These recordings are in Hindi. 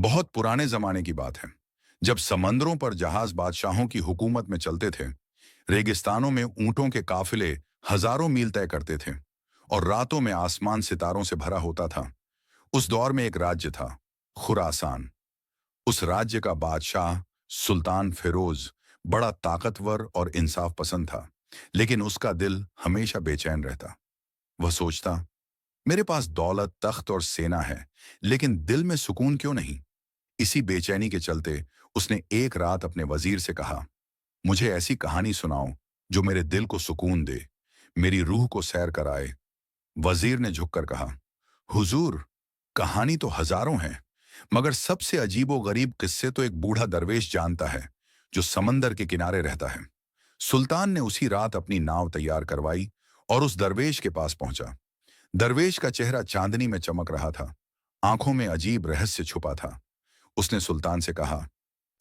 बहुत पुराने जमाने की बात है, जब समंदरों पर जहाज बादशाहों की हुकूमत में चलते थे। रेगिस्तानों में ऊंटों के काफिले हजारों मील तय करते थे और रातों में आसमान सितारों से भरा होता था। उस दौर में एक राज्य था, खुरासान। उस राज्य का बादशाह सुल्तान फिरोज बड़ा ताकतवर और इंसाफ पसंद था, लेकिन उसका दिल हमेशा बेचैन रहता। वह सोचता, मेरे पास दौलत, तख्त और सेना है, लेकिन दिल में सुकून क्यों नहीं। इसी बेचैनी के चलते उसने एक रात अपने वजीर से कहा, मुझे ऐसी कहानी सुनाओ जो मेरे दिल को सुकून दे, मेरी रूह को सैर कराए। वजीर ने झुककर कहा, हुजूर, कहानी तो हजारों हैं, मगर सबसे अजीबो गरीब किस्से तो एक बूढ़ा दरवेश जानता है, जो समंदर के किनारे रहता है। सुल्तान ने उसी रात अपनी नाव तैयार करवाई और उस दरवेश के पास पहुंचा। दरवेश का चेहरा चांदनी में चमक रहा था, आंखों में अजीब रहस्य छुपा था। उसने सुल्तान से कहा,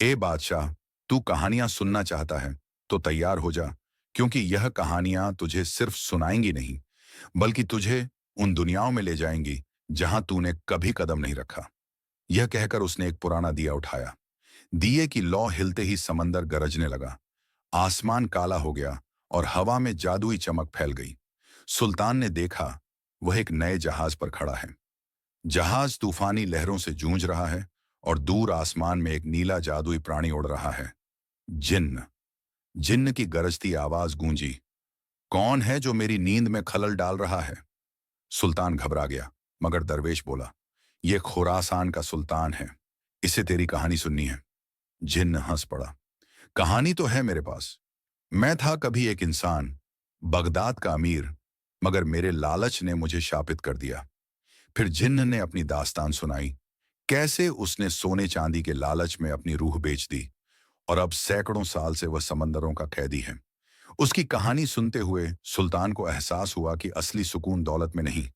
ए बादशाह, तू कहानियां सुनना चाहता है तो तैयार हो जा, क्योंकि यह कहानियां तुझे सिर्फ सुनाएंगी नहीं, बल्कि तुझे उन दुनियाओं में ले जाएंगी जहां तूने कभी कदम नहीं रखा। यह कहकर उसने एक पुराना दिया उठाया। दिए की लौ हिलते ही समंदर गरजने लगा, आसमान काला हो गया और हवा में जादुई चमक फैल गई। सुल्तान ने देखा, वह एक नए जहाज पर खड़ा है। जहाज तूफानी लहरों से जूझ रहा है और दूर आसमान में एक नीला जादुई प्राणी उड़ रहा है। जिन्न। जिन्न की गरजती आवाज गूंजी, कौन है जो मेरी नींद में खलल डाल रहा है। सुल्तान घबरा गया, मगर दरवेश बोला, यह खुरासान का सुल्तान है, इसे तेरी कहानी सुननी है। जिन्न हंस पड़ा, कहानी तो है मेरे पास। मैं था कभी एक इंसान, बगदाद का अमीर, मगर मेरे लालच ने मुझे शापित कर दिया। फिर जिन्न ने अपनी दास्तान सुनाई, कैसे उसने सोने चांदी के लालच में अपनी रूह बेच दी और अब सैकड़ों साल से वह समंदरों का कैदी है। उसकी कहानी सुनते हुए सुल्तान को एहसास हुआ कि असली सुकून दौलत में नहीं,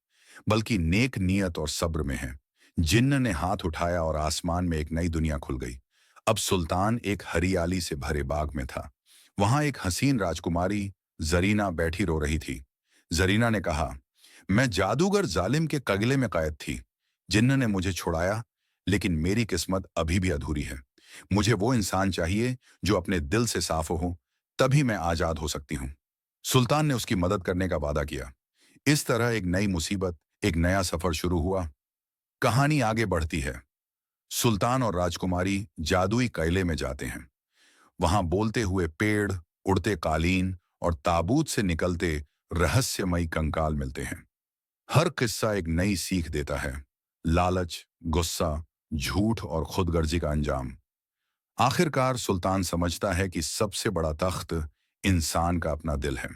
बल्कि नेक नियत और सब्र में है। जिन्न ने हाथ उठाया और आसमान में एक नई दुनिया खुल गई। अब सुल्तान एक हरियाली से भरे बाग में था। वहां एक हसीन राजकुमारी जरीना बैठी रो रही थी। जरीना ने कहा, मैं जादूगर जालिम के कगले में कैद थी। जिन्न ने मुझे छुड़ाया, लेकिन मेरी किस्मत अभी भी अधूरी है। मुझे वो इंसान चाहिए जो अपने दिल से साफ हो, तभी मैं आजाद हो सकती हूँ। सुल्तान ने उसकी मदद करने का वादा किया। इस तरह एक नई मुसीबत, एक नया सफर शुरू हुआ। कहानी आगे बढ़ती है। सुल्तान और राजकुमारी जादुई कैले में जाते हैं। वहां बोलते हुए पेड़, उड़ते कालीन और ताबूत से निकलते रहस्यमयी कंकाल मिलते हैं। हर किस्सा एक नई सीख देता है, लालच, गुस्सा, झूठ और खुदगर्जी का अंजाम। आखिरकार सुल्तान समझता है कि सबसे बड़ा तख्त इंसान का अपना दिल है।